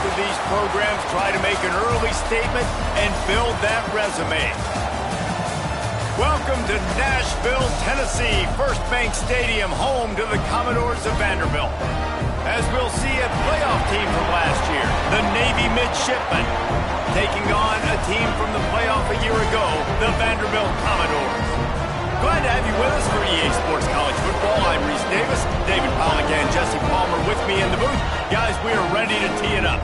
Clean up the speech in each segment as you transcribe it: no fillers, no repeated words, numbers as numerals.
both of these programs try to make an early statement and build that resume. Welcome to Nashville, Tennessee, First Bank Stadium, home to the Commodores of Vanderbilt. As we'll see, a playoff team from last year, the Navy Midshipmen, taking on a team from the playoff a year ago, the Vanderbilt Commodores. Glad to have you with us for EA Sports College Football. I'm Reese Davis, David Pollack and Jesse Palmer with me in the booth. Guys, we are ready to tee it up.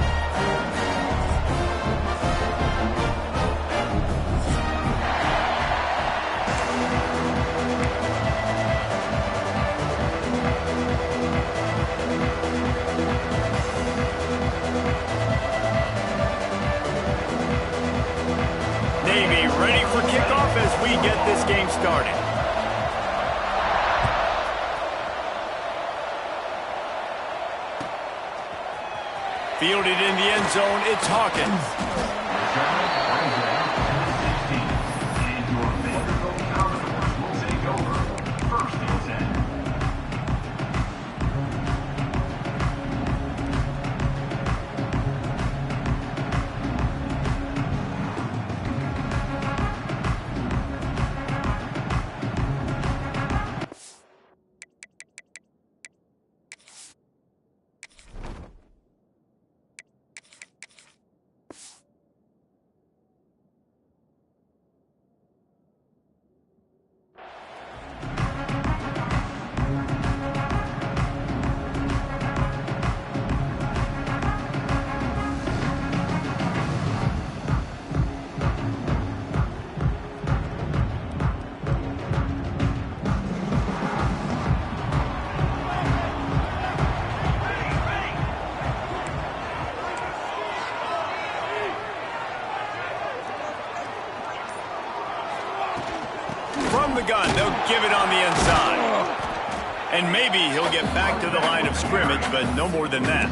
Navy ready for kickoff as we get this game started. Fielded in the end zone, it's Hawkins. From the gun, they'll give it on the inside. And maybe he'll get back to the line of scrimmage, but no more than that.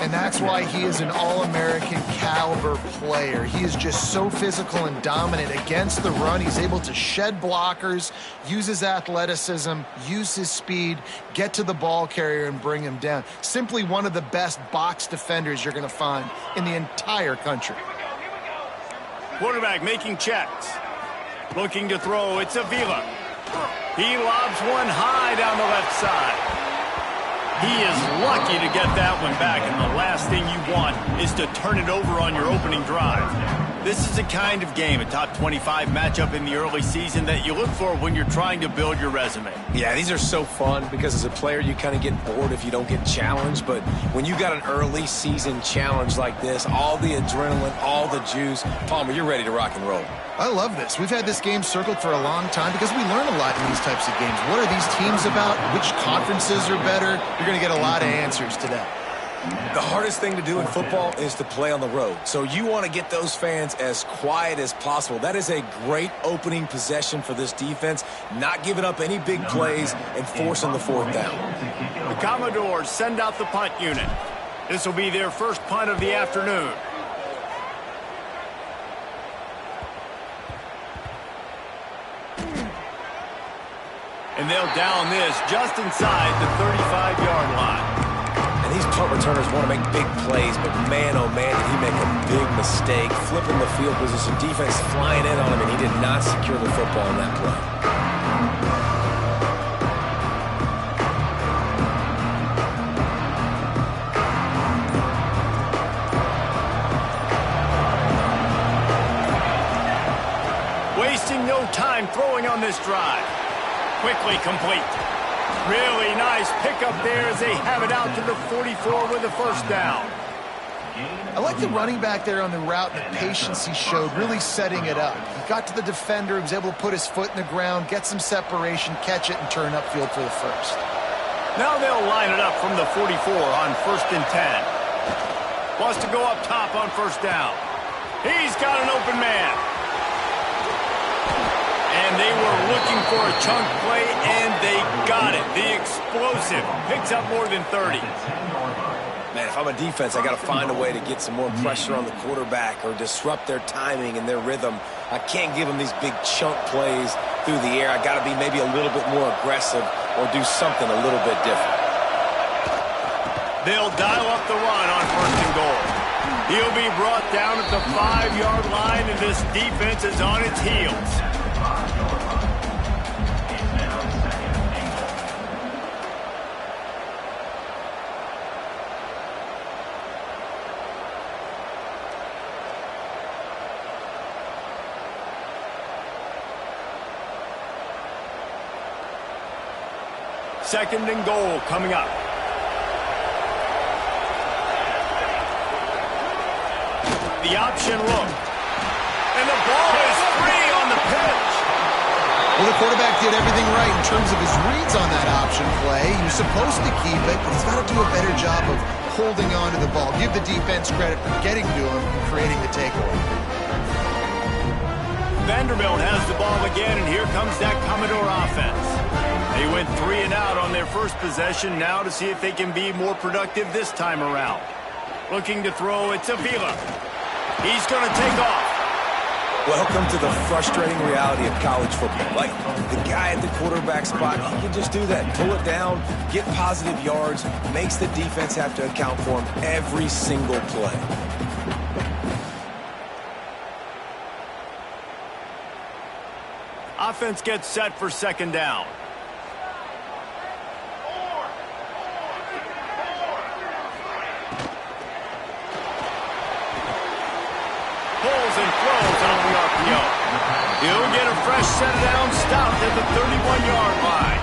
And that's why he is an All-American caliber player. He is just so physical and dominant against the run. He's able to shed blockers, use his athleticism, use his speed, get to the ball carrier and bring him down. Simply one of the best box defenders you're going to find in the entire country. Quarterback making checks. Looking to throw, it's Avila. He lobs one high down the left side. He is lucky to get that one back, and the last thing you want is to turn it over on your opening drive. This is a kind of game, a top 25 matchup in the early season that you look for when you're trying to build your resume. Yeah, these are so fun because as a player you kind of get bored if you don't get challenged, but when you got an early season challenge like this, all the adrenaline, all the juice, Palmer, you're ready to rock and roll. I love this. We've had this game circled for a long time because we learn a lot in these types of games. What are these teams about? Which conferences are better? You're going to get a lot of answers today. The hardest thing to do in football is to play on the road. So you want to get those fans as quiet as possible. That is a great opening possession for this defense, not giving up any big plays and forcing the fourth down. The Commodores send out the punt unit. This will be their first punt of the afternoon. And they'll down this just inside the 35-yard line. And these punt returners want to make big plays, but man, oh man, did he make a big mistake. Flipping the field position, defense flying in on him, and he did not secure the football in that play. Wasting no time throwing on this drive. Quickly complete. Really nice pickup there as they have it out to the 44 with a first down. I like the running back there on the route and the patience he showed, really setting it up. He got to the defender, he was able to put his foot in the ground, get some separation, catch it, and turn upfield for the first. Now they'll line it up from the 44 on 1st and 10. Wants to go up top on first down. He's got an open man. And they were looking for a chunk play, and they got it. The explosive picks up more than 30. Man, if I'm a defense, I got to find a way to get some more pressure on the quarterback or disrupt their timing and their rhythm. I can't give them these big chunk plays through the air. I got to be maybe a little bit more aggressive or do something a little bit different. They'll dial up the run on 1st and He'll be brought down at the 5-yard line, and this defense is on its heels. Second and goal coming up. The option look. And the ball is free on the pitch. Well, the quarterback did everything right in terms of his reads on that option play. He was supposed to keep it, but he's got to do a better job of holding on to the ball. Give the defense credit for getting to him and creating the takeaway. Vanderbilt has the ball again, and here comes that Commodore offense. They went 3 and out on their first possession, now to see if they can be more productive this time around. Looking to throw, it's Avila. He's going to take off. Welcome to the frustrating reality of college football. Like, the guy at the quarterback spot, he can just do that. Pull it down, get positive yards, makes the defense have to account for him every single play. Offense gets set for second down. Pulls and throws on the RPO. He'll get a fresh set down, stopped at the 31-yard line.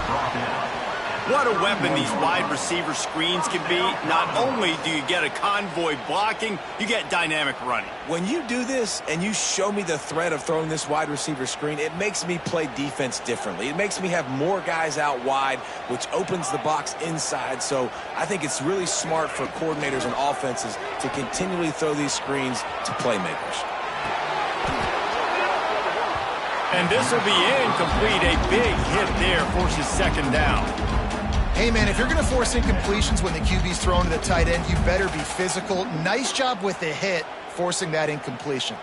What a weapon these wide receiver screens can be. Not only do you get a convoy blocking, you get dynamic running. When you do this and you show me the threat of throwing this wide receiver screen, it makes me play defense differently. It makes me have more guys out wide, which opens the box inside. So I think it's really smart for coordinators and offenses to continually throw these screens to playmakers. And this will be incomplete. A big hit there forces second down. Hey, man, if you're going to force incompletions when the QB's thrown to the tight end, you better be physical. Nice job with the hit, forcing that incompletion.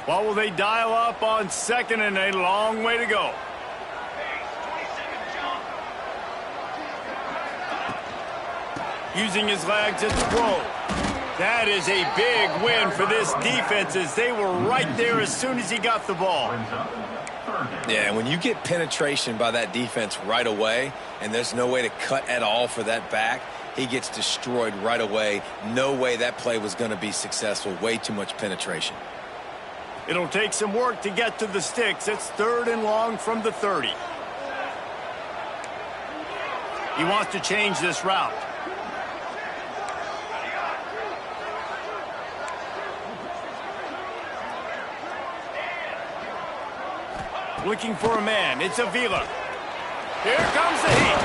What will they dial up on second, and a long way to go? Using his legs at throw. That is a big win for this defense, as they were right there as soon as he got the ball. Yeah, when you get penetration by that defense right away, and there's no way to cut at all for that back, he gets destroyed right away. No way that play was going to be successful. Way too much penetration. It'll take some work to get to the sticks. It's third and long from the 30. He wants to change this route. Looking for a man. It's Avila. Here comes the heat.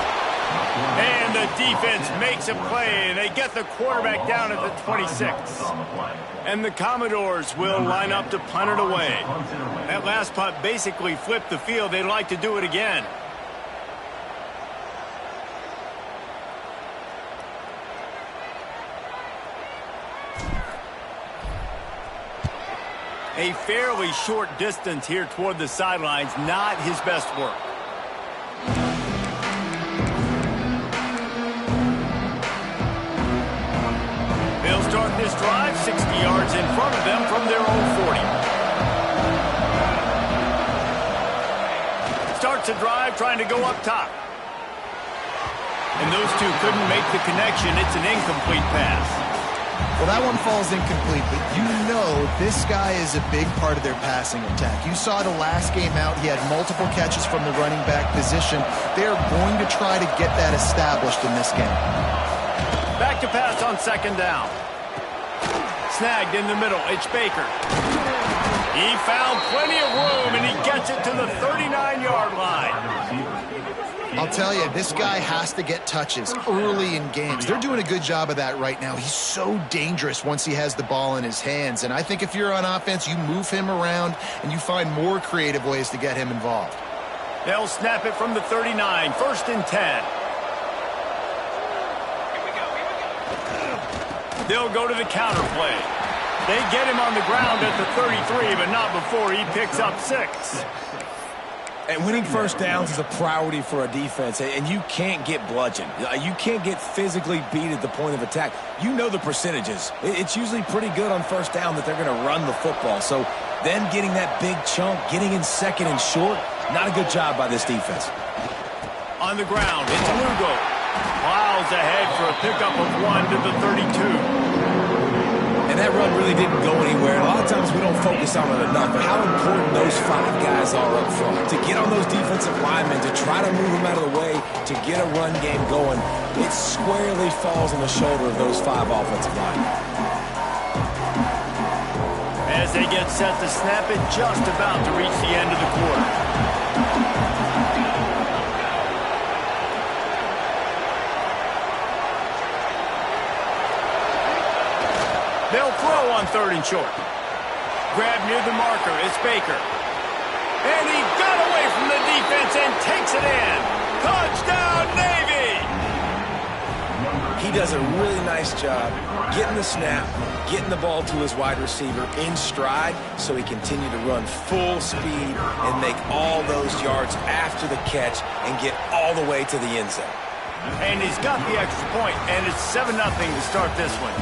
And the defense makes a play, and they get the quarterback down at the 26. And the Commodores will line up to punt it away. That last punt basically flipped the field. They'd like to do it again. A fairly short distance here toward the sidelines, not his best work. They'll start this drive 60 yards in front of them from their own 40. Starts a drive trying to go up top. And those two couldn't make the connection. It's an incomplete pass. Well, that one falls incomplete, but you know this guy is a big part of their passing attack. You saw the last game out, he had multiple catches from the running back position. They're going to try to get that established in this game. Back to pass on second down. Snagged in the middle, it's Baker. He found plenty of room, and he gets it to the 39-yard line. I'll tell you, this guy has to get touches early in games. They're doing a good job of that right now. He's so dangerous once he has the ball in his hands. And I think if you're on offense, you move him around and you find more creative ways to get him involved. They'll snap it from the 39, first and 10. They'll go to the counter play. They get him on the ground at the 33, but not before he picks up 6. And winning first downs is a priority for a defense, and you can't get bludgeoned. You can't get physically beat at the point of attack. You know the percentages. It's usually pretty good on first down that they're going to run the football. So then getting that big chunk, getting in second and short, not a good job by this defense. On the ground, it's Lugo. Plows ahead for a pickup of 1 to the 32. And that run really didn't go anywhere. A lot of times we don't focus on it enough, but how important those 5 guys are up front. To get on those defensive linemen, to try to move them out of the way, to get a run game going, it squarely falls on the shoulder of those 5 offensive linemen. As they get set to snap it, just about to reach the end of the quarter. They'll throw on 3rd and short. Grab near the marker. It's Baker. And he got away from the defense and takes it in. Touchdown, Navy! He does a really nice job getting the snap, getting the ball to his wide receiver in stride so he continue to run full speed and make all those yards after the catch and get all the way to the end zone. And he's got the extra point, and it's 7-0 to start this one.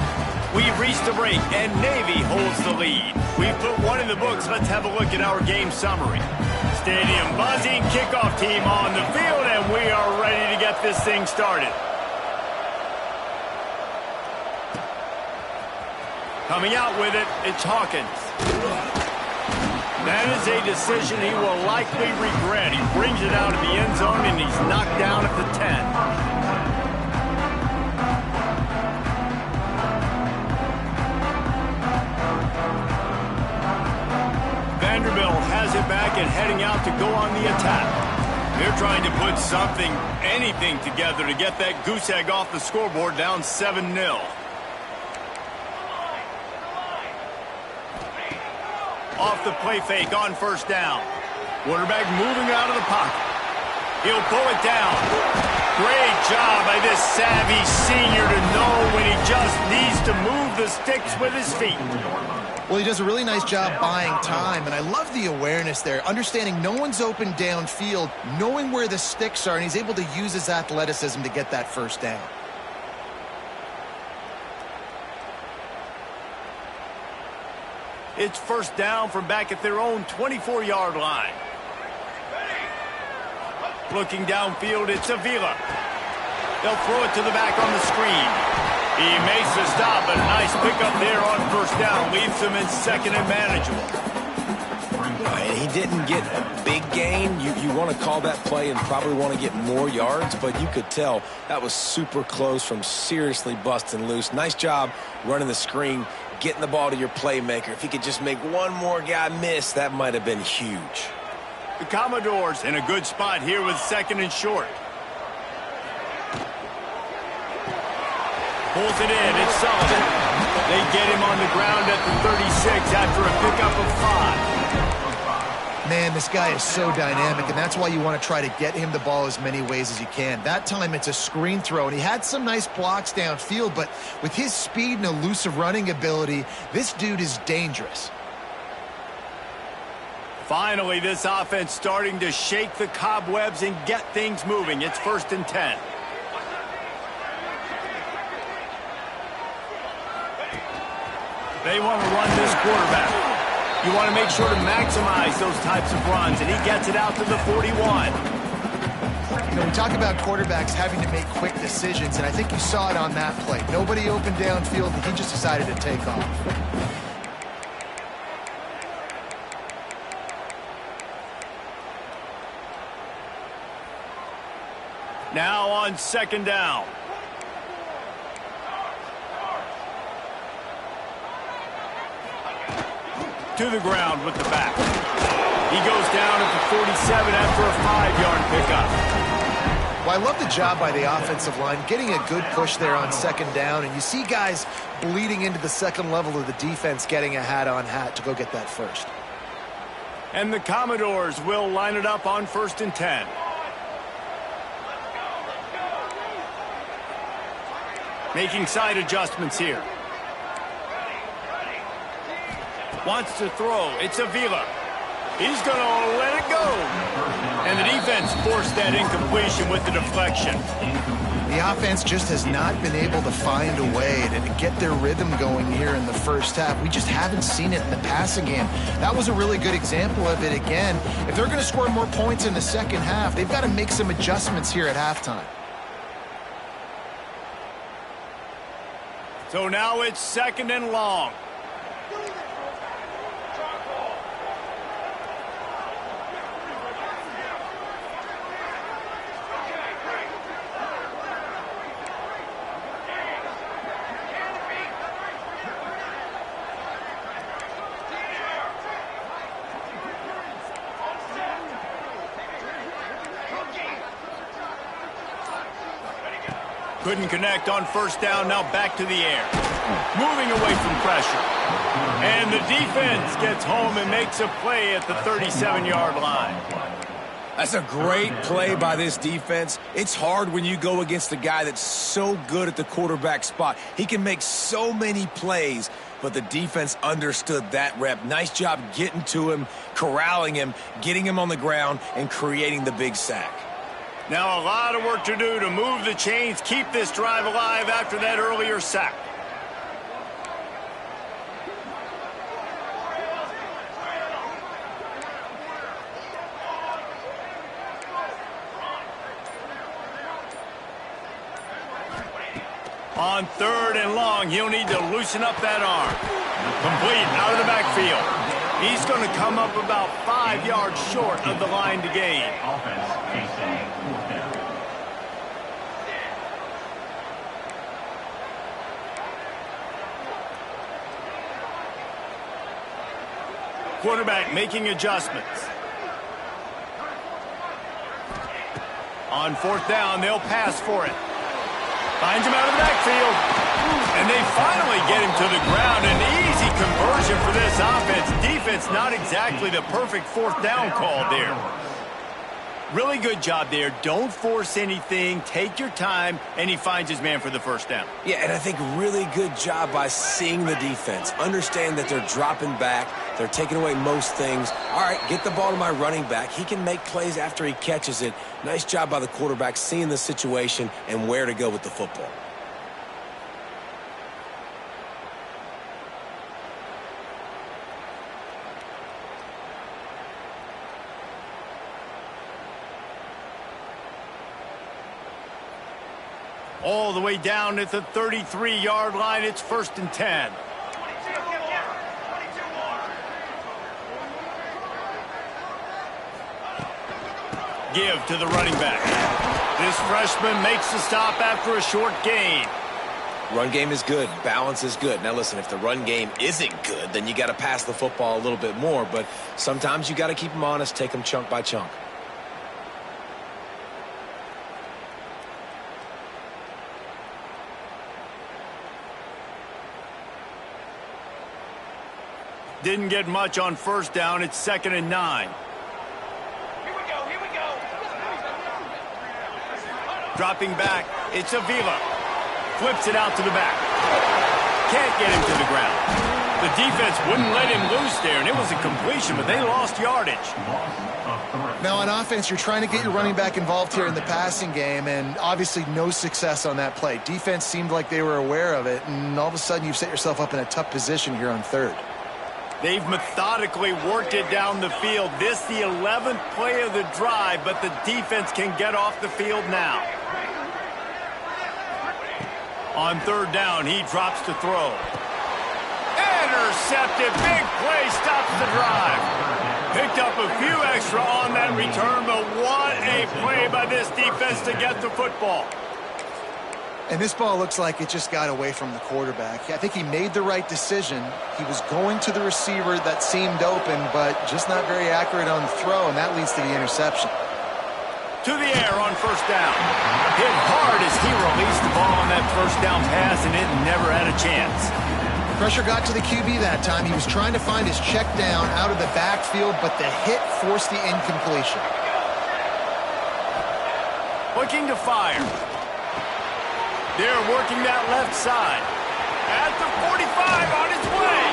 We've reached the break, and Navy holds the lead. We've put one in the books. Let's have a look at our game summary. Stadium buzzing, kickoff team on the field, and we are ready to get this thing started. Coming out with it, it's Hawkins. That is a decision he will likely regret. He brings it out of the end zone, and he's knocked down at the 10. Vanderbilt has it back and heading out to go on the attack. They're trying to put something, anything together to get that goose egg off the scoreboard down 7-0. Off the play fake on 1st down. Quarterback moving out of the pocket. He'll pull it down. Great job by this savvy senior to know when he just needs to move the sticks with his feet. Well, he does a really nice job buying time, and I love the awareness there, understanding no one's open downfield, knowing where the sticks are, and he's able to use his athleticism to get that 1st down. It's 1st down from back at their own 24-yard line. Looking downfield, it's Avila. They'll throw it to the back on the screen. He makes the stop, but a nice pickup there on 1st down. Leaves them in 2nd and manageable. And he didn't get a big gain. You want to call that play and probably want to get more yards, but you could tell that was super close from seriously busting loose. Nice job running the screen, getting the ball to your playmaker. If he could just make one more guy miss, that might have been huge. The Commodores in a good spot here with 2nd and short. Pulls it in. It's Sullivan. They get him on the ground at the 36 after a pickup of 5. Man, this guy is so dynamic, and that's why you want to try to get him the ball as many ways as you can. That time, it's a screen throw, and he had some nice blocks downfield, but with his speed and elusive running ability, this dude is dangerous. Finally, this offense starting to shake the cobwebs and get things moving. It's 1st and 10. They want to run this quarterback. You want to make sure to maximize those types of runs, and he gets it out to the 41. You know, we talk about quarterbacks having to make quick decisions, and I think you saw it on that play. Nobody open downfield, and he just decided to take off. Now on 2nd down. To the ground with the back. He goes down at the 47 after a 5-yard pickup. Well, I love the job by the offensive line, getting a good push there on 2nd down, and you see guys bleeding into the 2nd level of the defense, getting a hat-on-hat to go get that 1st. And the Commodores will line it up on 1st and 10. Making side adjustments here. Wants to throw. It's Avila. He's going to let it go. And the defense forced that incompletion with the deflection. The offense just has not been able to find a way to get their rhythm going here in the first half. We just haven't seen it in the passing game. That was a really good example of it again. If they're going to score more points in the second half, they've got to make some adjustments here at halftime. So now it's 2nd and long. Couldn't connect on 1st down, now back to the air. Moving away from pressure. And the defense gets home and makes a play at the 37-yard line. That's a great play by this defense. It's hard when you go against a guy that's so good at the quarterback spot. He can make so many plays, but the defense understood that rep. Nice job getting to him, corralling him, getting him on the ground, and creating the big sack. Now a lot of work to do to move the chains, keep this drive alive after that earlier sack. On 3rd and long, he'll need to loosen up that arm. Complete out of the backfield. He's going to come up about 5 yards short of the line to gain. Quarterback making adjustments. On 4th down, they'll pass for it. Finds him out of the backfield. And they finally get him to the ground. An easy conversion for this offense. Defense, not exactly the perfect 4th down call there. Really good job there. Don't force anything. Take your time. And he finds his man for the 1st down. Yeah, and I think really good job by seeing the defense. Understand that they're dropping back. They're taking away most things. All right, get the ball to my running back. He can make plays after he catches it. Nice job by the quarterback seeing the situation and where to go with the football. All the way down at the 33-yard line. It's 1st and 10. Give to the running back. This freshman makes the stop after a short gain. Run game is good. Balance is good. Now, listen, if the run game isn't good, then you got to pass the football a little bit more. But sometimes you got to keep them honest, take them chunk by chunk. Didn't get much on 1st down. It's 2nd and 9. Dropping back, it's Avila. Flips it out to the back. Can't get him to the ground. The defense wouldn't let him loose there, and it was a completion, but they lost yardage. Now, on offense, you're trying to get your running back involved here in the passing game, and obviously no success on that play. Defense seemed like they were aware of it, and all of a sudden you've set yourself up in a tough position here on 3rd. They've methodically worked it down the field. This the 11th play of the drive, but the defense can get off the field now. On 3rd down, he drops to throw. Intercepted. Big play stops the drive. Picked up a few extra on that return, but what a play by this defense to get the football. And this ball looks like it just got away from the quarterback. I think he made the right decision. He was going to the receiver that seemed open, but just not very accurate on the throw, and that leads to the interception. To the air on 1st down. Hit hard as he released the ball on that 1st down pass, and it never had a chance. Pressure got to the QB that time. He was trying to find his check down out of the backfield, but the hit forced the incompletion. Looking to fire. They're working that left side. At the 45 on his way.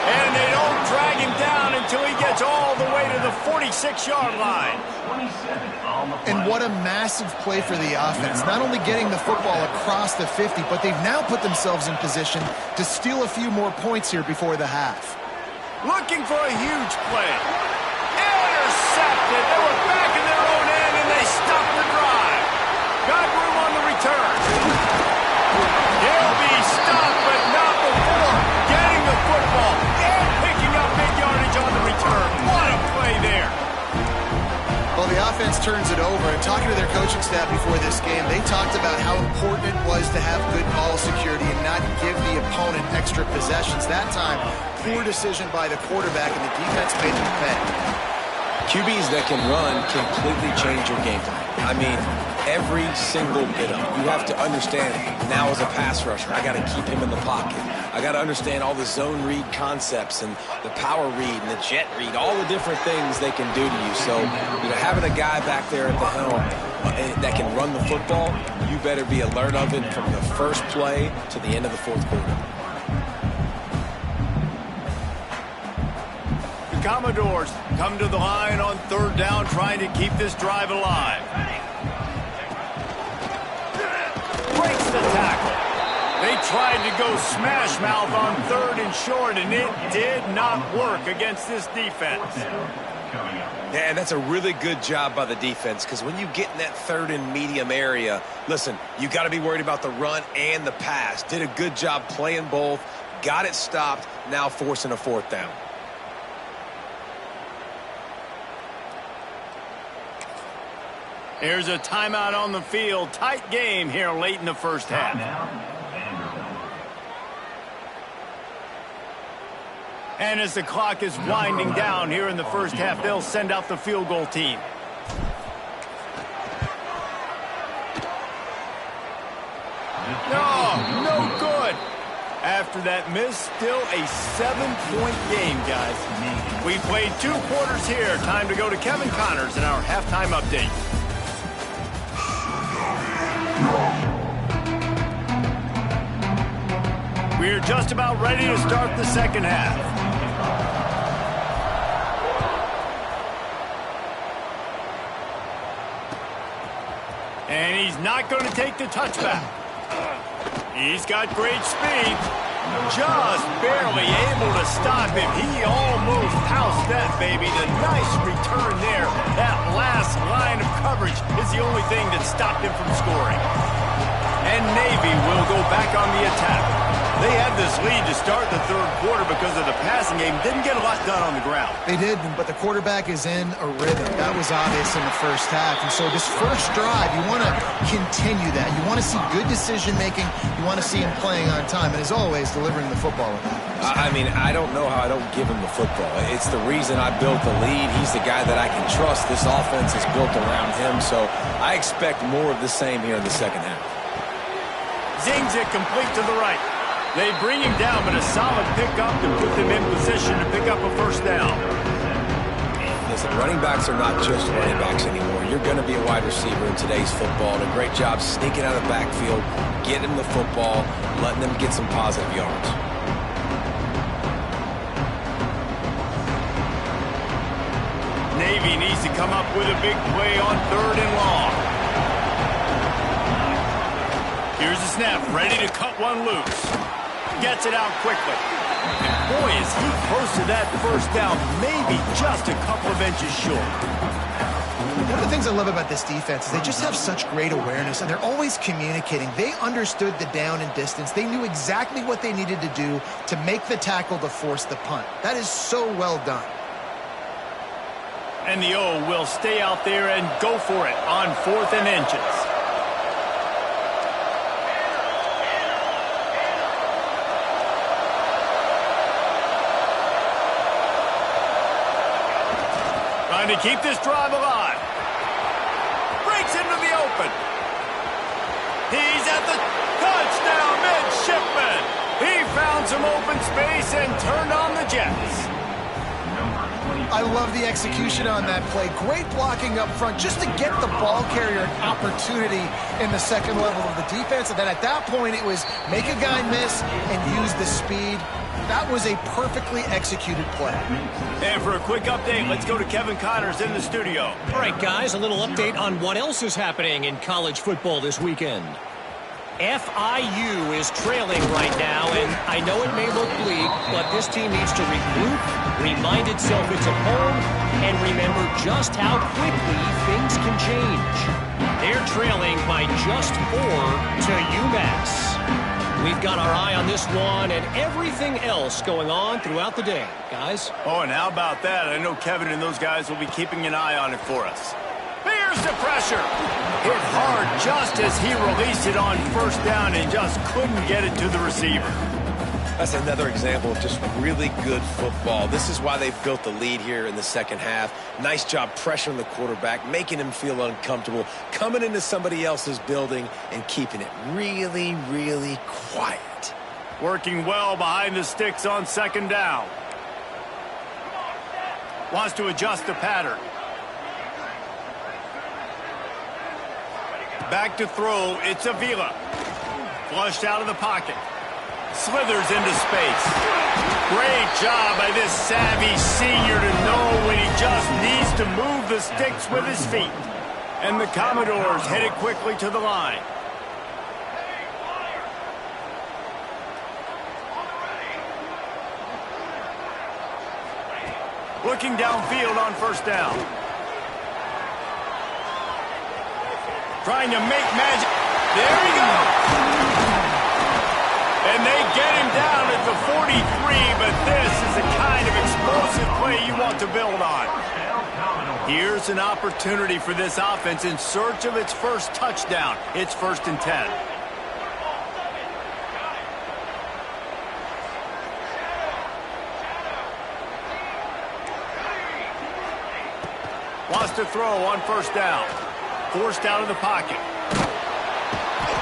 And they don't drag him down until he gets all the way to the 46-yard line. And what a massive play for the offense. Not only getting the football across the 50, but they've now put themselves in position to steal a few more points here before the half. Looking for a huge play. Intercepted. They were back in their own end, and they stopped the drive. Got room on the return. He'll be stopped, but not before getting the football and picking up big yardage on the return. What a play there. Well, the offense turns it over, and talking to their coaching staff before this game, they talked about how important it was to have good ball security and not give the opponent extra possessions. That time, poor decision by the quarterback, and the defense made them pay. QBs that can run completely change your game plan. I mean, every single bit of it. You have to understand, now as a pass rusher, I got to keep him in the pocket. I got to understand all the zone read concepts and the power read and the jet read, all the different things they can do to you. So, having a guy back there at the helm that can run the football, you better be alert of it from the first play to the end of the fourth quarter. The Commodores come to the line on third down, trying to keep this drive alive. Breaks the tackle. They tried to go smash mouth on third and short, and it did not work against this defense. Yeah, and that's a really good job by the defense, because when you get in that third and medium area, listen, you got to be worried about the run and the pass. Did a good job playing both, got it stopped, now forcing a fourth down. Here's a timeout on the field. Tight game here late in the first half. And as the clock is winding down here in the first half, they'll send out the field goal team. No good. After that miss, still a 7-point game, guys. We played 2 quarters here. Time to go to Kevin Connors in our halftime update. We're just about ready to start the second half. And he's not going to take the touchback. He's got great speed. Just barely able to stop him. He almost housed that baby. The nice return there. That last line of coverage is the only thing that stopped him from scoring. And Navy will go back on the attack. They had this lead to start the third quarter because of the passing game. Didn't get a lot done on the ground. They did, but the quarterback is in a rhythm. That was obvious in the first half. And so this first drive, you want to continue that. You want to see good decision-making. You want to see him playing on time. And as always, delivering the football with that. I mean, I don't know how I don't give him the football. It's the reason I built the lead. He's the guy that I can trust. This offense is built around him. So I expect more of the same here in the second half. Zings it complete to the right. They bring him down, but a solid pickup to put them in position to pick up a first down. Listen, running backs are not just running backs anymore. You're going to be a wide receiver in today's football. And a great job sneaking out of the backfield, getting the football, letting them get some positive yards. Navy needs to come up with a big play on third and long. Here's the snap, ready to cut one loose. Gets it out quickly. And boy, is he close to that first down, maybe just a couple of inches short. One of the things I love about this defense is they just have such great awareness, and they're always communicating. They understood the down and distance. They knew exactly what they needed to do to make the tackle to force the punt. That is so well done. And the O will stay out there and go for it on 4th and inches. Trying to keep this drive alive. Breaks into the open. He's at the touchdown, midshipman. He found some open space and turned on the Jets. I love the execution on that play. Great blocking up front just to get the ball carrier an opportunity in the second level of the defense. And then at that point, it was make a guy miss and use the speed. That was a perfectly executed play. And for a quick update, let's go to Kevin Connors in the studio. All right, guys, a little update on what else is happening in college football this weekend. FIU is trailing right now, and I know it may look bleak, but this team needs to regroup, remind itself it's at home, and remember just how quickly things can change. They're trailing by just 4 to UMass. We've got our eye on this one and everything else going on throughout the day, guys. Oh, and how about that? I know Kevin and those guys will be keeping an eye on it for us. Here's the pressure. Hit hard just as he released it on first down and just couldn't get it to the receiver. That's another example of just really good football. This is why they've built the lead here in the second half. Nice job pressuring the quarterback, making him feel uncomfortable, coming into somebody else's building and keeping it really, really quiet. Working well behind the sticks on second down. Wants to adjust the pattern. Back to throw, it's Avila. Flushed out of the pocket. Slithers into space. Great job by this savvy senior to know when he just needs to move the sticks with his feet. And the Commodores headed quickly to the line. Looking downfield on first down. Trying to make magic. There he goes. And they get him down at the 43, but this is the kind of explosive play you want to build on. Here's an opportunity for this offense in search of its first touchdown. It's 1st and 10. Wants to throw on first down. Forced out of the pocket.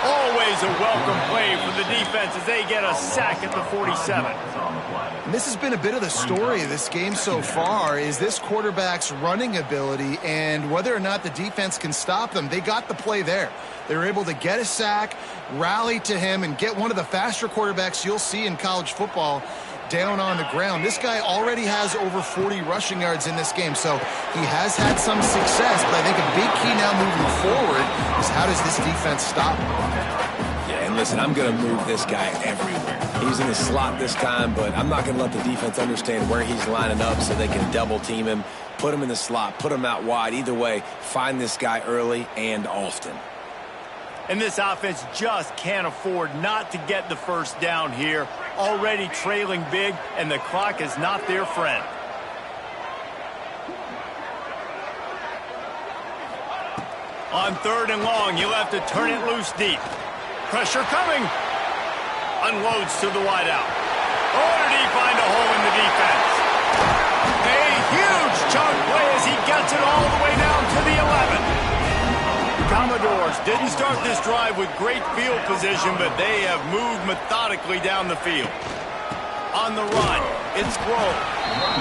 Always a welcome play for the defense as they get a sack at the 47. And this has been a bit of the story of this game so far, is this quarterback's running ability and whether or not the defense can stop them. They got the play there. They were able to get a sack, rally to him, and get one of the faster quarterbacks you'll see in college football down on the ground. This guy already has over 40 rushing yards in this game, so he has had some success, but I think a big key now moving forward is how does this defense stop him? Yeah, and listen, I'm going to move this guy everywhere. He's in the slot this time, but I'm not going to let the defense understand where he's lining up so they can double team him, put him in the slot, put him out wide. Either way, find this guy early and often. And this offense just can't afford not to get the first down here. Already trailing big, and the clock is not their friend. On 3rd and long, you'll have to turn it loose deep. Pressure coming. Unloads to the wideout. Oh, did he find a hole in the defense? A huge chunk play as he gets it all the way down to the 11. Commodores didn't start this drive with great field position, but they have moved methodically down the field. On the run, it's Grove.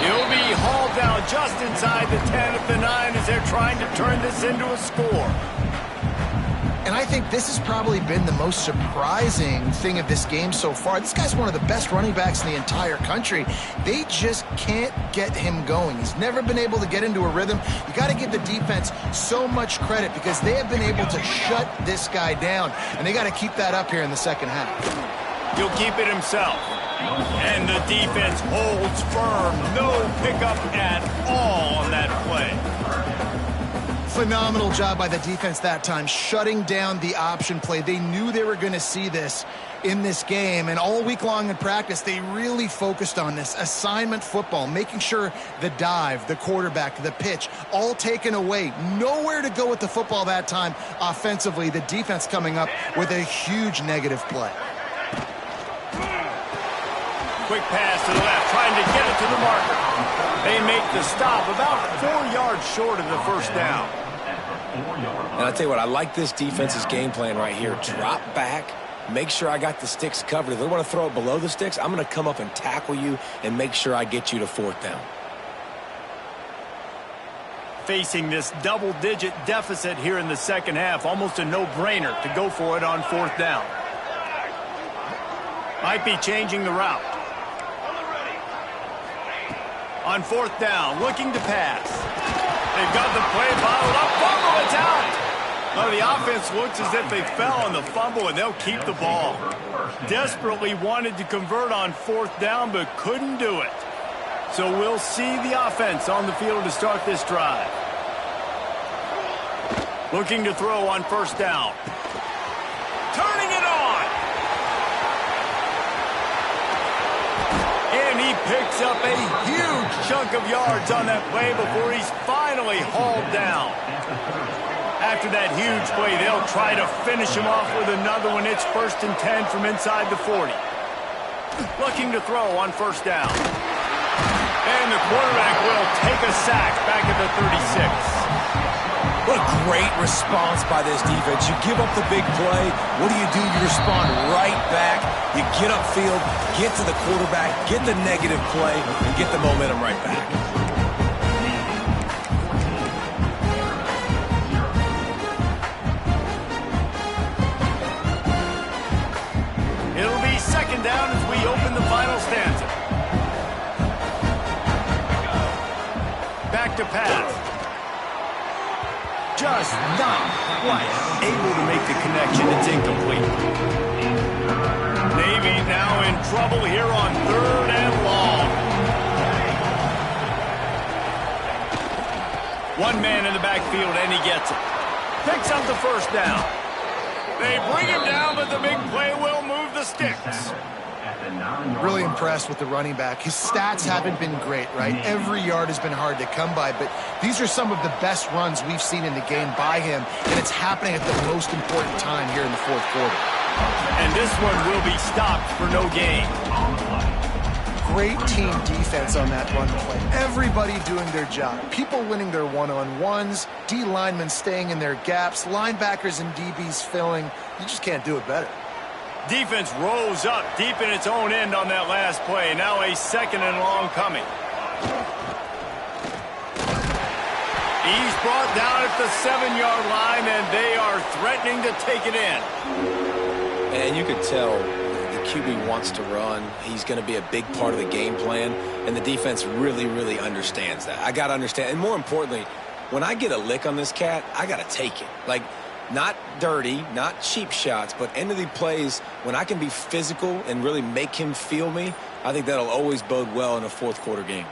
He'll be hauled down just inside the 10 at the 9 as they're trying to turn this into a score. And I think this has probably been the most surprising thing of this game so far. This guy's one of the best running backs in the entire country. They just can't get him going. He's never been able to get into a rhythm. You got to give the defense so much credit because they have been able to shut this guy down, and they got to keep that up here in the second half. He'll keep it himself. And the defense holds firm. No pickup at all on that play. Phenomenal job by the defense that time, shutting down the option play. They knew they were going to see this in this game, and all week long in practice, they really focused on this assignment football, making sure the dive, the quarterback, the pitch, all taken away. Nowhere to go with the football that time offensively. The defense coming up with a huge negative play. Quick pass to the left, trying to get it to the marker. They make the stop about 4 yards short of the first down. And I tell you what, I like this defense's game plan right here. Drop back, make sure I got the sticks covered. If they want to throw it below the sticks, I'm going to come up and tackle you and make sure I get you to 4th down. Facing this double-digit deficit here in the second half, almost a no-brainer to go for it on fourth down. Might be changing the route. On fourth down, looking to pass. They've got the play bottled up. Fumble, it's out. Well, the offense looks as if they fell on the fumble, and they'll keep the ball. Desperately wanted to convert on fourth down, but couldn't do it. So we'll see the offense on the field to start this drive. Looking to throw on first down. Turning it on. And he picks up a huge chunk of yards on that play before he's finally hauled down. After that huge play, they'll try to finish him off with another one. It's 1st and 10 from inside the 40. Looking to throw on first down. And the quarterback will take a sack back at the 36. What a great response by this defense. You give up the big play. What do? You respond right back. You get upfield, get to the quarterback, get the negative play, and get the momentum right back. It'll be second down as we open the final stanza. Back to pass. Just not quite able to make the connection. It's incomplete. Navy now in trouble here on 3rd and long. One man in the backfield, and he gets it. Picks up the first down. They bring him down, but the big play will move the sticks. Really impressed with the running back. His stats haven't been great, right? Every yard has been hard to come by, but these are some of the best runs we've seen in the game by him, and it's happening at the most important time here in the fourth quarter. And this one will be stopped for no gain. Great team defense on that run play. Everybody doing their job. People winning their one-on-ones, D linemen staying in their gaps, linebackers and DBs filling. You just can't do it better. Defense rose up deep in its own end on that last play. Now a 2nd and long coming. He's brought down at the 7-yard line, and they are threatening to take it in. And you could tell the QB wants to run. He's going to be a big part of the game plan, and the defense really, really understands that. I got to understand. And more importantly, when I get a lick on this cat, I got to take it. Like, not dirty, not cheap shots, but end of the plays, when I can be physical and really make him feel me, I think that'll always bode well in a fourth quarter game.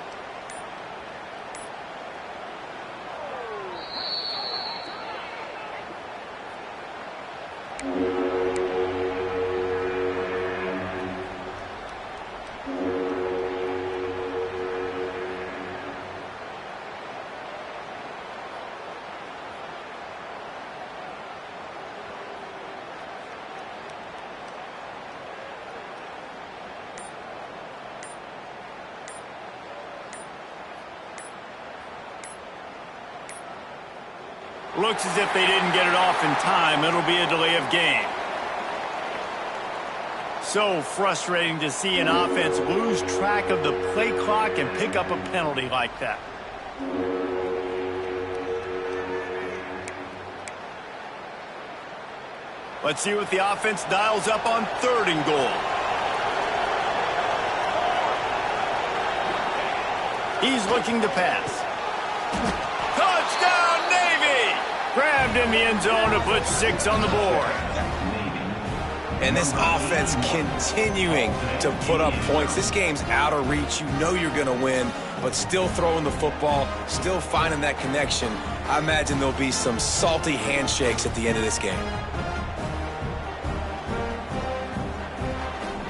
Looks as if they didn't get it off in time. It'll be a delay of game. So frustrating to see an offense lose track of the play clock and pick up a penalty like that. Let's see what the offense dials up on 3rd and goal. He's looking to pass. Touchdown, Navy! Grabbed in the end zone to put 6 on the board. And this offense continuing to put up points. This game's out of reach. You know you're going to win, but still throwing the football, still finding that connection. I imagine there'll be some salty handshakes at the end of this game.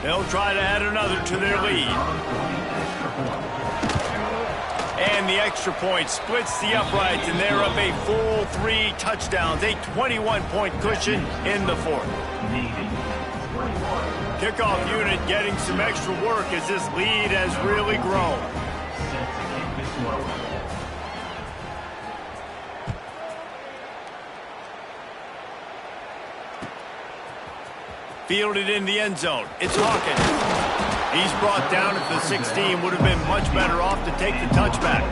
They'll try to add another to their lead. And the extra point splits the uprights, and they're up a full 3 touchdowns, a 21-point cushion in the 4th. Kickoff unit getting some extra work as this lead has really grown. Fielded in the end zone. It's Hawkins. He's brought down at the 16. Would have been much better off to take the touchback.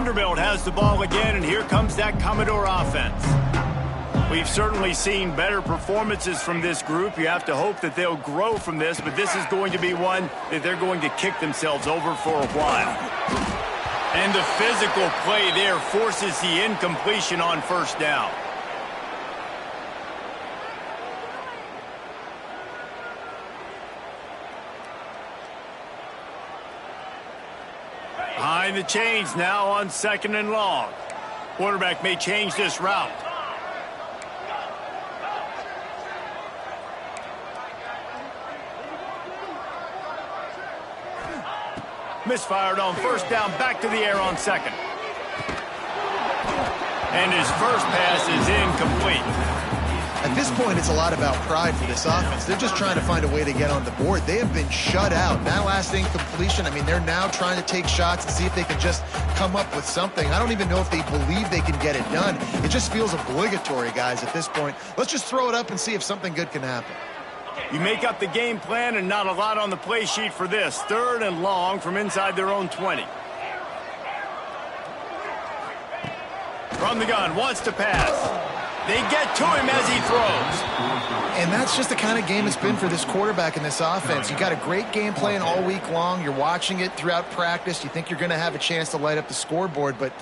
Vanderbilt has the ball again, and here comes that Commodore offense. We've certainly seen better performances from this group. You have to hope that they'll grow from this, but this is going to be one that they're going to kick themselves over for a while. And the physical play there forces the incompletion on first down. Behind the chains now on 2nd and long. Quarterback may change this route. Misfired on first down, back to the air on 2nd. And his first pass is incomplete. At this point, it's a lot about pride for this offense. They're just trying to find a way to get on the board. They have been shut out. That last incompletion, I mean, they're now trying to take shots and see if they can just come up with something. I don't even know if they believe they can get it done. It just feels obligatory, guys, at this point. Let's just throw it up and see if something good can happen. You make up the game plan and not a lot on the play sheet for this. 3rd and long from inside their own 20. From the gun, wants to pass. They get to him as he throws. And that's just the kind of game it's been for this quarterback in this offense. You got a great game plan all week long. You're watching it throughout practice. You think you're going to have a chance to light up the scoreboard, but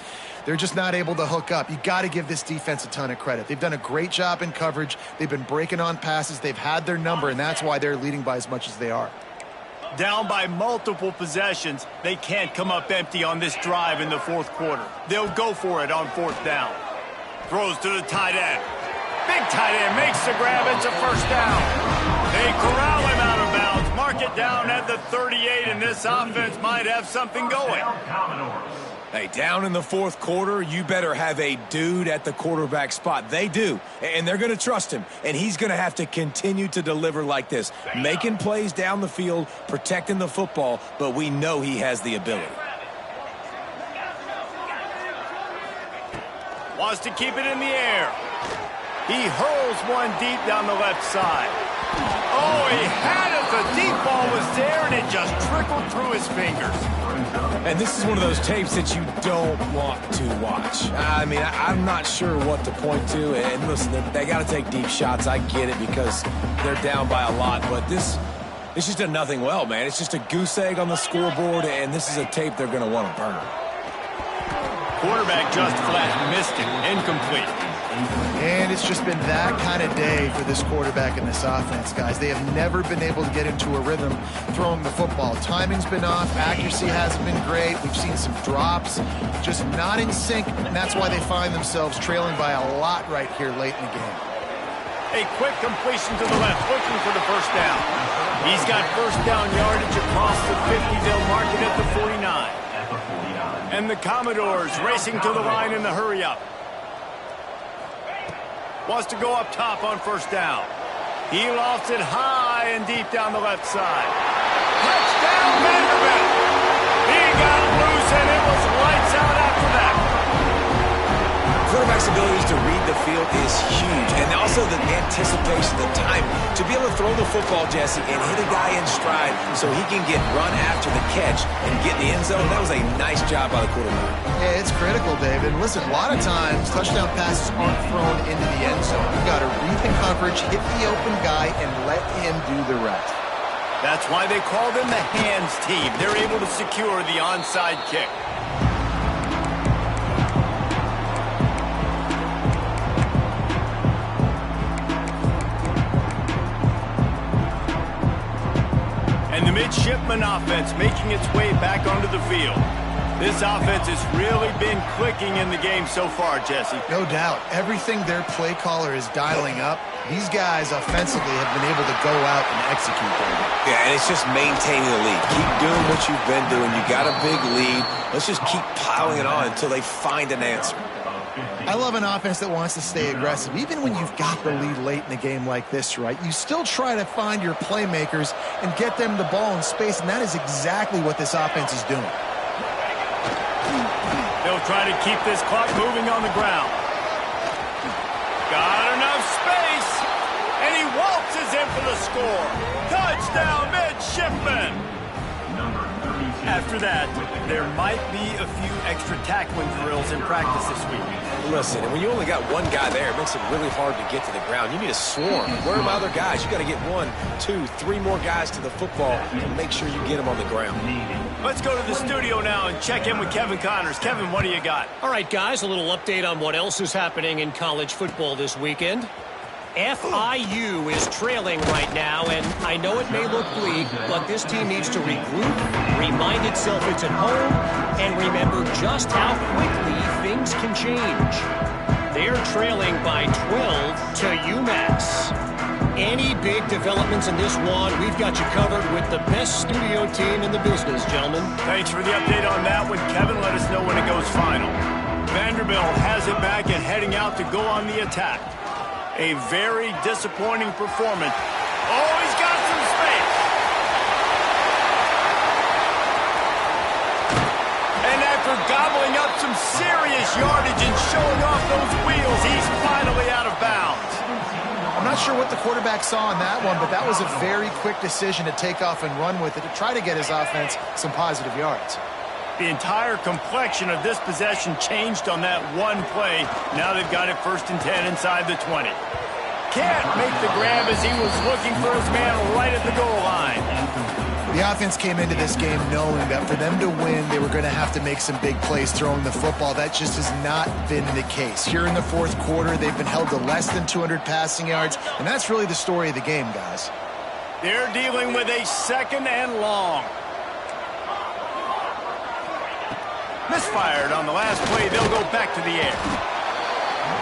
they're just not able to hook up. You got to give this defense a ton of credit. They've done a great job in coverage. They've been breaking on passes. They've had their number, and that's why they're leading by as much as they are. Down by multiple possessions, they can't come up empty on this drive in the 4th quarter. They'll go for it on 4th down. Throws to the tight end. Big tight end makes the grab. It's a first down. They corral him out of bounds. Mark it down at the 38, and this offense might have something going. Hey, down in the 4th quarter, you better have a dude at the quarterback spot. They do, and they're going to trust him, and he's going to have to continue to deliver like this, making plays down the field, protecting the football, but we know he has the ability. Wants to keep it in the air. He hurls one deep down the left side. Oh, he had it. The deep ball was there, and it just trickled through his fingers. And this is one of those tapes that you don't want to watch. I mean, I'm not sure what to point to. And listen, they got to take deep shots. I get it because they're down by a lot. But this just did nothing well, man. It's just a goose egg on the scoreboard, and this is a tape they're going to want to burn. Quarterback just flat missed it. Incomplete. And it's just been that kind of day for this quarterback and this offense, guys. They have never been able to get into a rhythm throwing the football. Timing's been off. Accuracy hasn't been great. We've seen some drops, just not in sync, and that's why they find themselves trailing by a lot right here late in the game. A quick completion to the left, looking for the first down. He's got first down yardage across the 50. They'll mark it at the 49. And the Commodores racing to the line in the hurry-up. Wants to go up top on first down. He lofts it high and deep down the left side. Touchdown, Vanderbilt! He got loose, and it was lights out after that. Quarterback's abilities to read the field is huge, and also the anticipation, the time to be able to throw the football, Jesse, and hit a guy in stride so he can get run after the catch and get in the end zone. That was a nice job by the quarterback. Yeah, it's critical, David. Listen, a lot of times touchdown passes aren't thrown into the end zone. You got to read the coverage, hit the open guy, and let him do the rest. That's why they call them the hands team. They're able to secure the onside kick. And the midshipman offense making its way back onto the field. This offense has really been clicking in the game so far, Jesse. No doubt. Everything their play caller is dialing up, these guys offensively have been able to go out and execute them. Yeah, and it's just maintaining the lead. Keep doing what you've been doing. You got a big lead. Let's just keep piling it on until they find an answer. I love an offense that wants to stay aggressive. Even when you've got the lead late in a game like this, right, you still try to find your playmakers and get them the ball in space, and that is exactly what this offense is doing. They'll try to keep this clock moving on the ground. Got enough space, and he waltzes in for the score. Touchdown, midshipman. After that, there might be a few extra tackling drills in practice this week. Listen, when you only got one guy there, it makes it really hard to get to the ground. You need a swarm. Where are my other guys? You got to get 1, 2, 3 more guys to the football and make sure you get them on the ground. Let's go to the studio now and check in with Kevin Connors. Kevin, what do you got? All right, guys, a little update on what else is happening in college football this weekend. FIU is trailing right now, and I know it may look bleak, but this team needs to regroup, remind itself it's at home, and remember just how quickly things can change. They're trailing by 12 to UMass. Any big developments in this one, we've got you covered with the best studio team in the business, gentlemen. Thanks for the update on that one, Kevin. Let us know when it goes final. Vanderbilt has it back and heading out to go on the attack. A very disappointing performance. Oh, he's got some space. And after gobbling up some serious yardage and showing off those wheels, he's finally out of bounds. I'm not sure what the quarterback saw on that one, but that was a very quick decision to take off and run with it to try to get his offense some positive yards. The entire complexion of this possession changed on that one play. Now they've got it 1st and 10 inside the 20. Can't make the grab as he was looking for his man right at the goal line. The offense came into this game knowing that for them to win, they were going to have to make some big plays throwing the football. That just has not been the case. Here in the 4th quarter, they've been held to less than 200 passing yards, and that's really the story of the game, guys. They're dealing with a 2nd and long. Misfired on the last play. They'll go back to the air.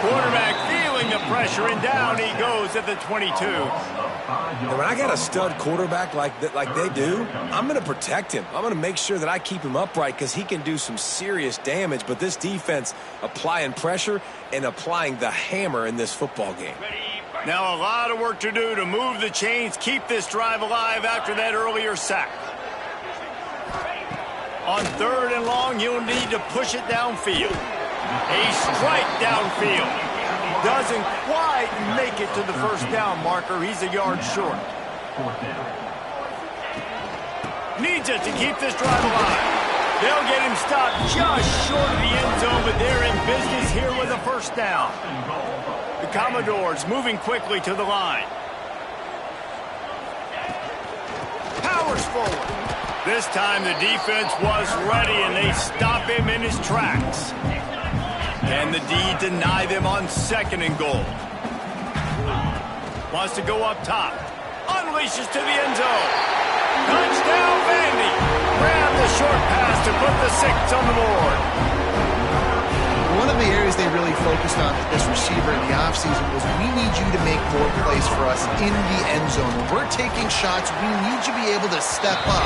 Quarterback feeling the pressure, and down he goes at the 22. And when I got a stud quarterback like they do, I'm going to protect him. I'm going to make sure that I keep him upright because he can do some serious damage. But this defense applying pressure and applying the hammer in this football game. Now a lot of work to do to move the chains, keep this drive alive after that earlier sack. On 3rd and long, you'll need to push it downfield. A strike downfield. Doesn't quite make it to the 1st down marker. He's a yard short. Needs it to keep this drive alive. They'll get him stopped just short of the end zone, but they're in business here with a 1st down. The Commodores moving quickly to the line. Powers forward. This time the defense was ready, and they stop him in his tracks. Can the D deny them on 2nd and goal? Wants to go up top. Unleashes to the end zone. Touchdown, Vandy. Grab the short pass to put the 6 on the board. One of the areas they really focused on with this receiver in the offseason was we need you to make more plays for us in the end zone. When we're taking shots, we need you to be able to step up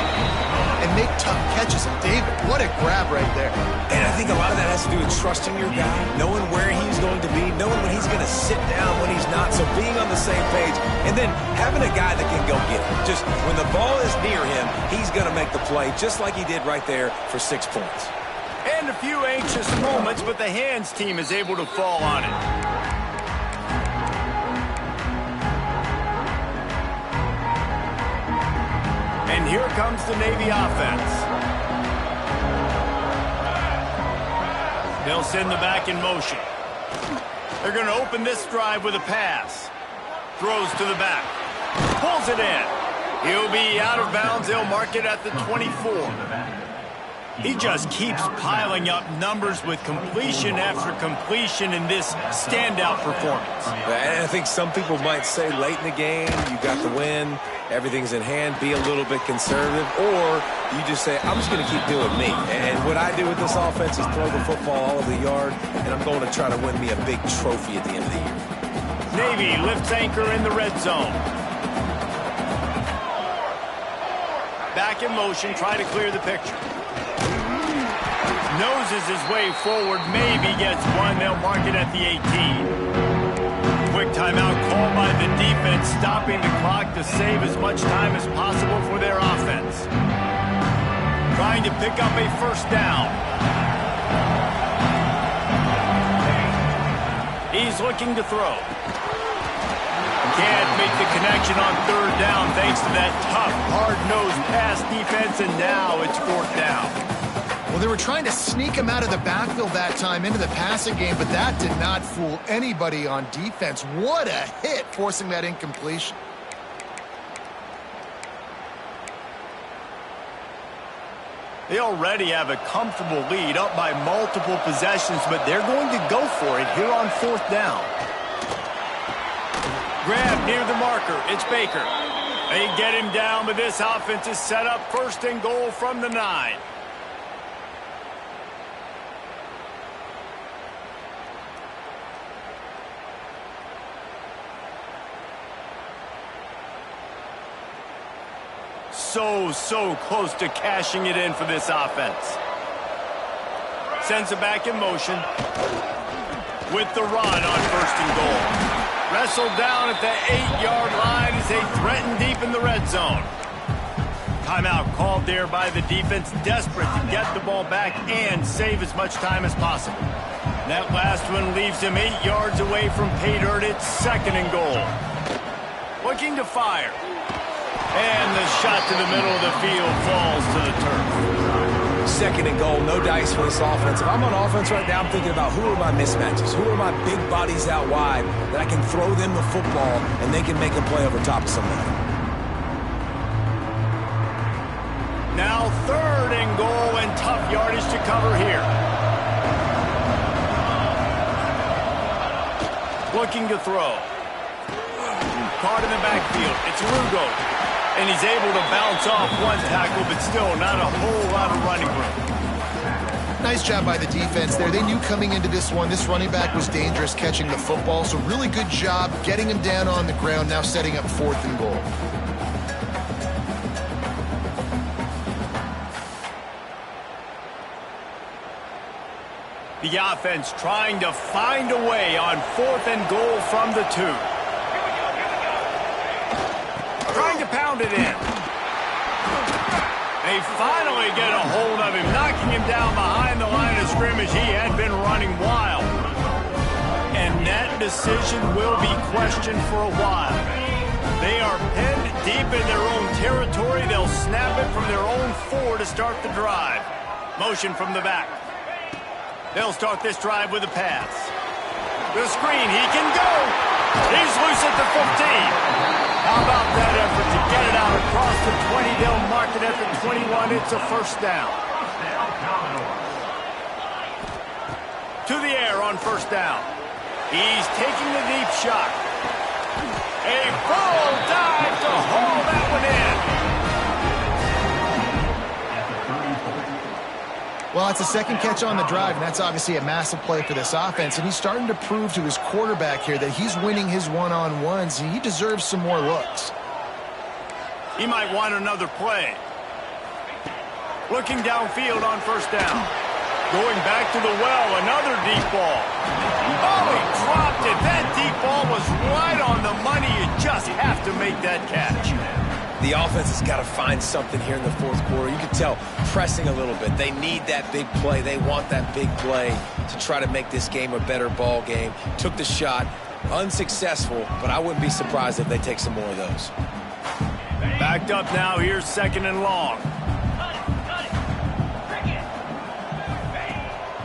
and make tough catches. And David, what a grab right there. And I think a lot of that has to do with trusting your guy, knowing where he's going to be, knowing when he's going to sit down, when he's not, so being on the same page, and then having a guy that can go get it. Just when the ball is near him, he's going to make the play, just like he did right there for 6 points. And a few anxious moments, but the hands team is able to fall on it. And here comes the Navy offense. They'll send the back in motion. They're going to open this drive with a pass. Throws to the back. Pulls it in. He'll be out of bounds. They'll mark it at the 24. He just keeps piling up numbers with completion after completion in this standout performance. And I think some people might say late in the game, you got the win, everything's in hand, be a little bit conservative, or you just say, I'm just going to keep doing me. And what I do with this offense is throw the football all over the yard, and I'm going to try to win me a big trophy at the end of the year. Navy lifts anchor in the red zone. Back in motion, try to clear the picture. Noses his way forward, maybe gets one. They'll mark it at the 18. Quick timeout called by the defense, stopping the clock to save as much time as possible for their offense. Trying to pick up a 1st down. He's looking to throw. can't make the connection on third down thanks to that tough, hard-nosed pass defense, and now it's fourth down. Well, they were trying to sneak him out of the backfield that time into the passing game, but that did not fool anybody on defense. What a hit, forcing that incompletion. They already have a comfortable lead, up by multiple possessions, but they're going to go for it here on fourth down. Grab near the marker. It's Baker. They get him down, but this offense is set up first and goal from the 9. So close to cashing it in for this offense. Sends it back in motion with the run on first and goal. Wrestled down at the 8-yard line as they threaten deep in the red zone. Timeout called there by the defense, desperate to get the ball back and save as much time as possible. That last one leaves him 8 yards away from pay dirt. It's second and goal. Looking to fire. And the shot to the middle of the field falls to the turf. Second and goal, no dice for this offense. If I'm on offense right now, I'm thinking about who are my mismatches? Who are my big bodies out wide that I can throw them the football and they can make a play over top of somebody. Now third and goal and tough yardage to cover here. Looking to throw. Caught in the backfield. It's Rugo. And he's able to bounce off one tackle, but still not a whole lot of running room. Nice job by the defense there. They knew coming into this one, this running back was dangerous catching the football, so really good job getting him down on the ground, now setting up fourth and goal. The offense trying to find a way on fourth and goal from the 2. Trying to pound it in. They finally get a hold of him, knocking him down behind the line of scrimmage. He had been running wild. And that decision will be questioned for a while. They are pinned deep in their own territory. They'll snap it from their own 4 to start the drive. Motion from the back. They'll start this drive with a pass. The screen, he can go. He's loose at the 15. How about that effort to get it out across the 20? They'll mark it at the 21. It's a first down. To the air on first down. He's taking the deep shot. A full dive to haul that one in. Well, it's a second catch on the drive, and that's obviously a massive play for this offense. And he's starting to prove to his quarterback here that he's winning his one-on-ones, and he deserves some more looks. He might want another play. Looking downfield on first down. Going back to the well, another deep ball. Oh, he dropped it. That deep ball was right on the money. You just have to make that catch. The offense has got to find something here in the fourth quarter. You can tell pressing a little bit. They need that big play. They want that big play to try to make this game a better ball game. Took the shot, unsuccessful, but I wouldn't be surprised if they take some more of those. Backed up now. Here's second and long.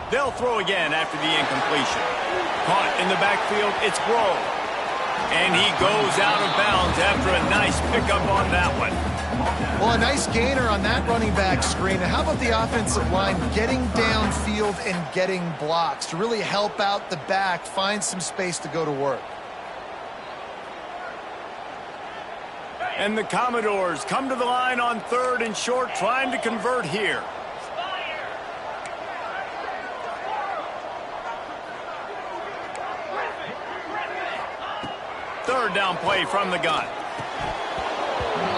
They'll throw again after the incompletion. Caught in the backfield. It's Grove. And he goes out of bounds after a nice pickup on that one. Well, a nice gainer on that running back screen. Now, how about the offensive line getting downfield and getting blocks to really help out the back, find some space to go to work? And the Commodores come to the line on third and short, trying to convert here. Third down play from the gun.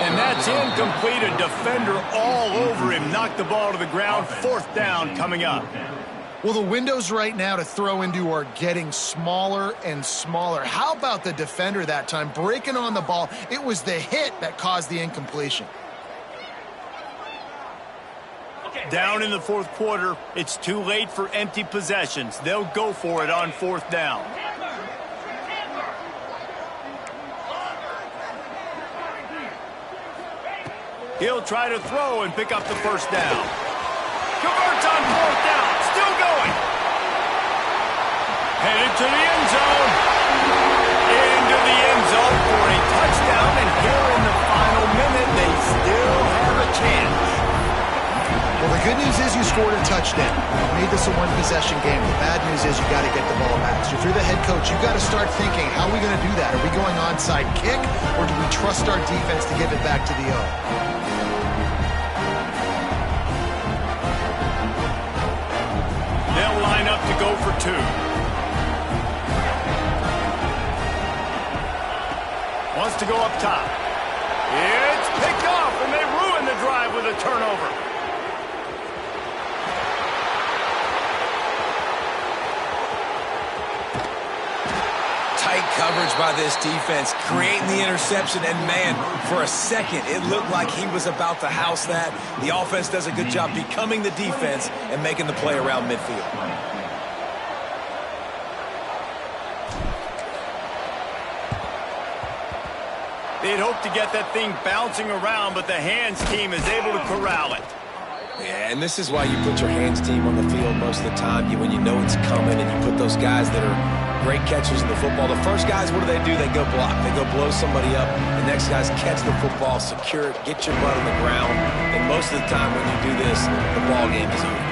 And that's incomplete. A defender all over him. Knocked the ball to the ground. Fourth down coming up. Well, the windows right now to throw into are getting smaller and smaller. How about the defender that time? Breaking on the ball. It was the hit that caused the incompletion. Down in the fourth quarter. It's too late for empty possessions. They'll go for it on fourth down. He'll try to throw and pick up the first down. Converts on fourth down. Still going. Headed to the end zone. Into the end zone for a touchdown. And here in the final minute, they still have a chance. Well, the good news is you scored a touchdown. You made this a one-possession game. The bad news is you got to get the ball back. So if you're the head coach, you've got to start thinking, how are we going to do that? Are we going onside kick, or do we trust our defense to give it back to the O? They'll line up to go for two. Wants to go up top. It's picked off, and they ruin the drive with a turnover. Tight coverage by this defense, creating the interception, and man, for a second, it looked like he was about to house that. The offense does a good job becoming the defense and making the play around midfield. They'd hoped to get that thing bouncing around, but the hands team is able to corral it. Yeah, and this is why you put your hands team on the field most of the time. When you know it's coming, and you put those guys that are great catchers in the football. The first guys, what do? They go block. They go blow somebody up. The next guys catch the football, secure it, get your butt on the ground. And most of the time when you do this, the ball game is over.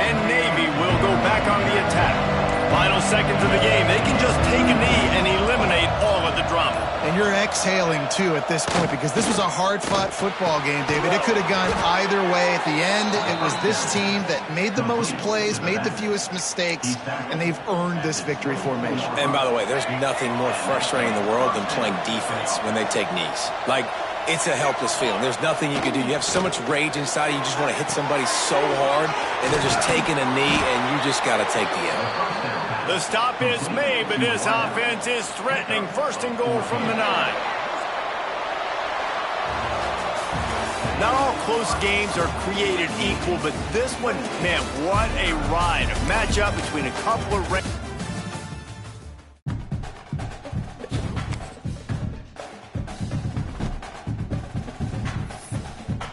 And Navy will go back on the attack. Final seconds of the game. They can just take a knee and eliminate all of the drama. And you're exhaling, too, at this point, because this was a hard-fought football game, David. It could have gone either way. At the end, it was this team that made the most plays, made the fewest mistakes, and they've earned this victory formation. And by the way, there's nothing more frustrating in the world than playing defense when they take knees. Like, it's a helpless feeling. There's nothing you can do. You have so much rage inside. You just want to hit somebody so hard, and they're just taking a knee, and you just got to take the L. The stop is made, but this offense is threatening. First and goal from the 9. Not all close games are created equal, but this one, man, what a ride. A matchup between a couple of